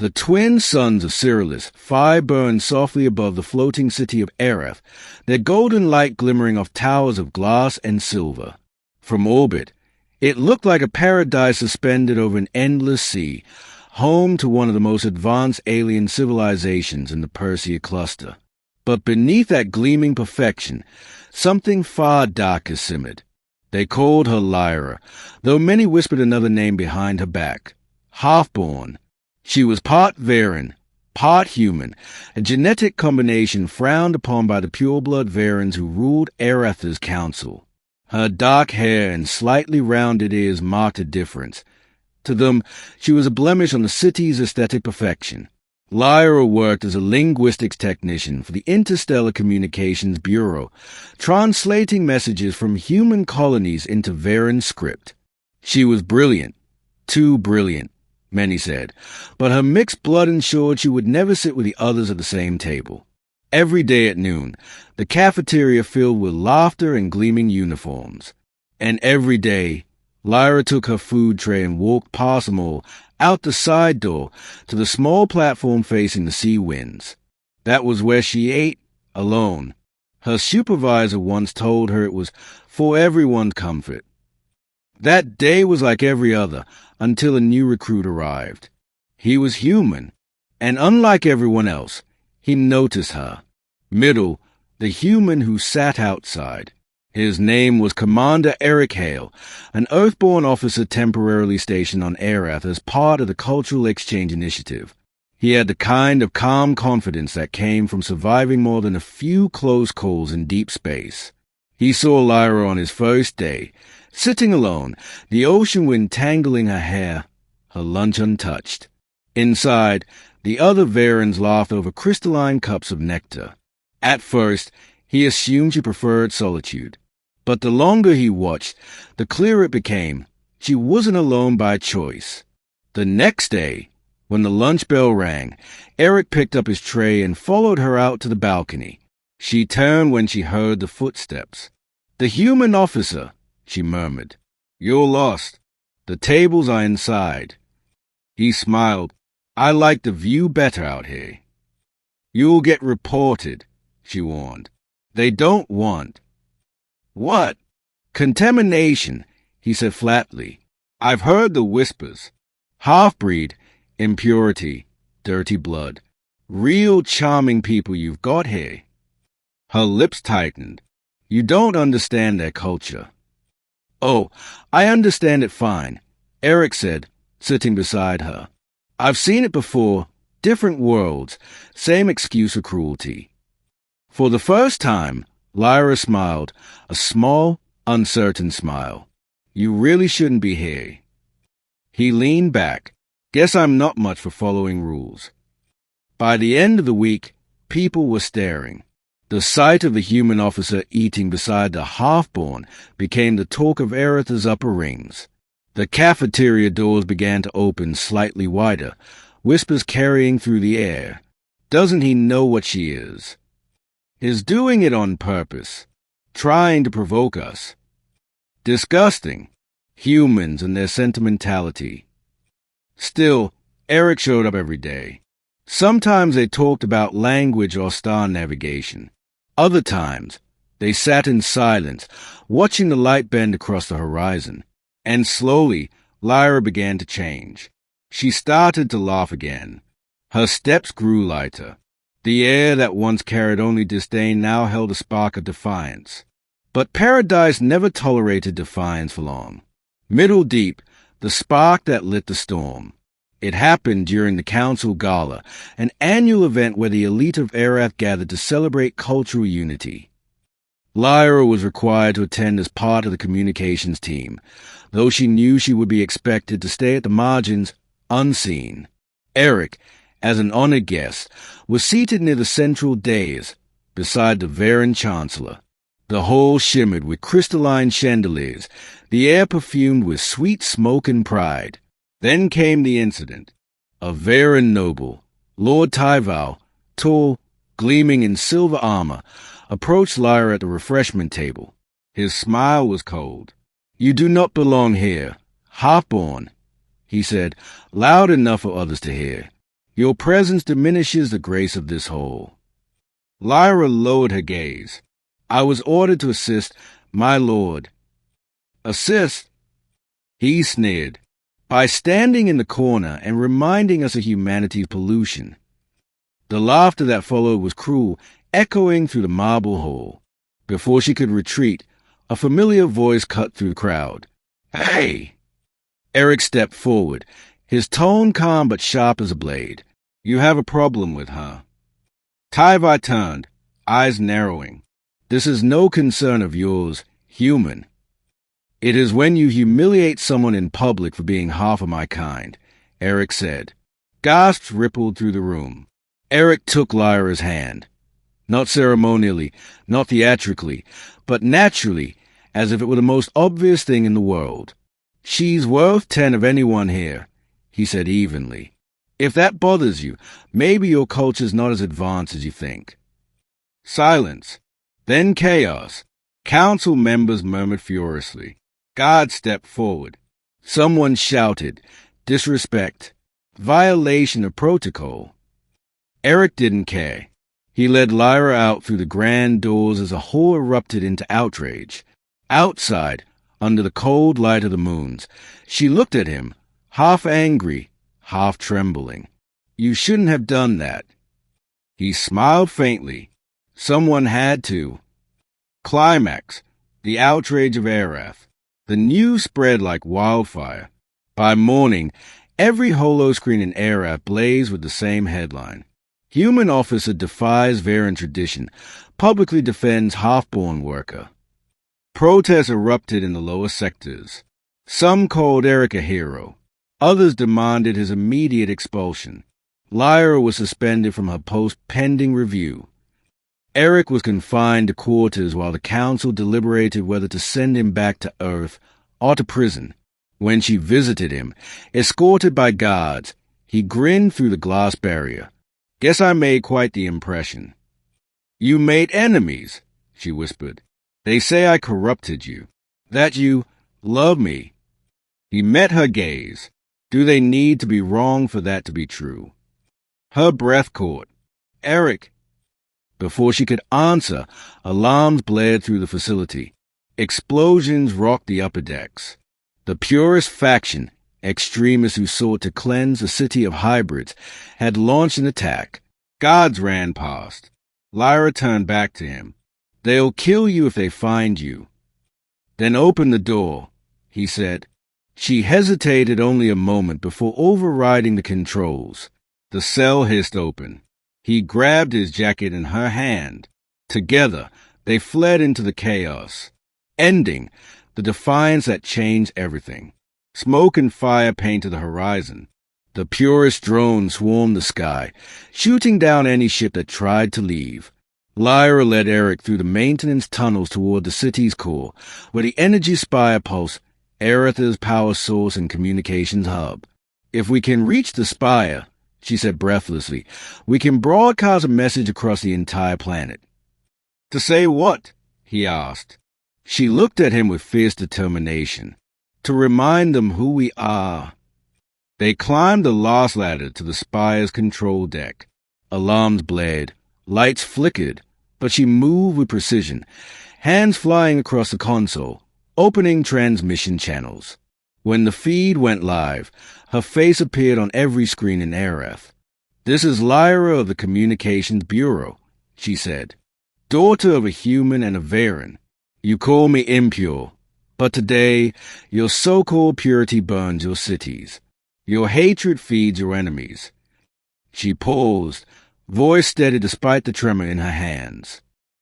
The twin sons of Cyrillus, fire burned softly above the floating city of Erath, their golden light glimmering off towers of glass and silver. From orbit, it looked like a paradise suspended over an endless sea, home to one of the most advanced alien civilizations in the Persia cluster. But beneath that gleaming perfection, something far darker simmered. They called her Lyra, though many whispered another name behind her back. Half-born. She was part Varen, part human, a genetic combination frowned upon by the pure-blood Varens who ruled Erath's council. Her dark hair and slightly rounded ears marked a difference. To them, she was a blemish on the city's aesthetic perfection. Lyra worked as a linguistics technician for the Interstellar Communications Bureau, translating messages from human colonies into Varen script. She was brilliant, too brilliant, many said, but her mixed blood ensured she would never sit with the others at the same table. Every day at noon, the cafeteria filled with laughter and gleaming uniforms. And every day, Lyra took her food tray and walked past them all, out the side door, to the small platform facing the sea winds. That was where she ate, alone. Her supervisor once told her it was for everyone's comfort. That day was like every other, until a new recruit arrived. He was human, and unlike everyone else, he noticed her. Middle, the human who sat outside. His name was Commander Eric Hale, an Earthborn officer temporarily stationed on Erath as part of the Cultural Exchange Initiative. He had the kind of calm confidence that came from surviving more than a few close calls in deep space. He saw Lyra on his first day, sitting alone, the ocean wind tangling her hair, her lunch untouched. Inside, the other Varens laughed over crystalline cups of nectar. At first, he assumed she preferred solitude. But the longer he watched, the clearer it became she wasn't alone by choice. The next day, when the lunch bell rang, Eric picked up his tray and followed her out to the balcony. She turned when she heard the footsteps. "The human officer," she murmured. "You're lost. The tables are inside." He smiled. "I like the view better out here." "You'll get reported," she warned. "They don't want." "What?" "Contamination," he said flatly. "I've heard the whispers. Half-breed, impurity, dirty blood. Real charming people you've got here." Her lips tightened. "You don't understand their culture." "Oh, I understand it fine," Eric said, sitting beside her. "I've seen it before. Different worlds. Same excuse for cruelty." For the first time, Lyra smiled, a small, uncertain smile. "You really shouldn't be here." He leaned back. "Guess I'm not much for following rules." By the end of the week, people were staring. The sight of the human officer eating beside the half-born became the talk of Erath's upper rings. The cafeteria doors began to open slightly wider, whispers carrying through the air. "Doesn't he know what she is? Is doing it on purpose, trying to provoke us." Disgusting. Humans and their sentimentality. Still, Eric showed up every day. Sometimes they talked about language or star navigation. Other times, they sat in silence, watching the light bend across the horizon. And slowly, Lyra began to change. She started to laugh again. Her steps grew lighter. The air that once carried only disdain now held a spark of defiance. But paradise never tolerated defiance for long. Middle deep, the spark that lit the storm. It happened during the Council Gala, an annual event where the elite of Erath gathered to celebrate cultural unity. Lyra was required to attend as part of the communications team, though she knew she would be expected to stay at the margins, unseen. Eric, as an honored guest, was seated near the central dais, beside the Varen Chancellor. The hall shimmered with crystalline chandeliers, the air perfumed with sweet smoke and pride. Then came the incident. A Varen noble, Lord Tyval, tall, gleaming in silver armor, approached Lyra at the refreshment table. His smile was cold. "You do not belong here, half-born," he said, loud enough for others to hear. Your presence diminishes the grace of this hole. Lyra lowered her gaze. I was ordered to assist, my lord. Assist? He sneered. By standing in the corner and reminding us of humanity's pollution. The laughter that followed was cruel, echoing through the marble hall. Before she could retreat, a familiar voice cut through the crowd. Hey! Eric stepped forward, his tone calm but sharp as a blade. You have a problem with her. Tyvi turned, eyes narrowing. This is no concern of yours, human. It is when you humiliate someone in public for being half of my kind, Eric said. Gasps rippled through the room. Eric took Lyra's hand. Not ceremonially, not theatrically, but naturally, as if it were the most obvious thing in the world. She's worth 10 of anyone here, he said evenly. If that bothers you, maybe your culture's not as advanced as you think. Silence. Then chaos. Council members murmured furiously. God stepped forward. Someone shouted, disrespect, violation of protocol. Eric didn't care. He led Lyra out through the grand doors as a hall erupted into Outrage. Outside, under the cold light of the moons, she looked at him, half angry, half trembling. You shouldn't have done that. He smiled faintly. Someone had to. Climax, the outrage of Arath. The news spread like wildfire. By morning, every holoscreen in Arath blazed with the same headline. Human officer defies Veran tradition, publicly defends half-born worker. Protests erupted in the lower sectors. Some called Eric a hero. Others demanded his immediate expulsion. Lyra was suspended from her post pending review. Eric was confined to quarters while the council deliberated whether to send him back to Earth or to prison. When she visited him, escorted by guards, he grinned through the glass barrier. Guess I made quite the impression. You made enemies, she whispered. They say I corrupted you, that you love me. He met her gaze. Do they need to be wrong for that to be true? Her breath caught. Eric. Before she could answer, alarms blared through the facility. Explosions rocked the upper decks. The purest faction, extremists who sought to cleanse the city of hybrids, had launched an attack. Guards ran past. Lyra turned back to him. They'll kill you if they find you. Then open the door, he said. She hesitated only a moment before overriding the controls. The cell hissed open. He grabbed his jacket in her hand. Together, they fled into the chaos, ending the defiance that changed everything. Smoke and fire painted the horizon. The purest drones swarmed the sky, shooting down any ship that tried to leave. Lyra led Eric through the maintenance tunnels toward the city's core, where the energy spire pulsed, Aretha's power source and communications hub. If we can reach the spire, she said breathlessly, we can broadcast a message across the entire planet. To say what? He asked. She looked at him with fierce determination. To remind them who we are. They climbed the last ladder to the spire's control deck. Alarms blared. Lights flickered, but she moved with precision, hands flying across the console, opening transmission channels. When the feed went live, her face appeared on every screen in Arath. This is Lyra of the Communications Bureau, she said. Daughter of a human and a Veran. You call me Impure, but today your so-called purity burns your cities. Your hatred feeds your enemies. She paused, voice steady despite the tremor in her hands.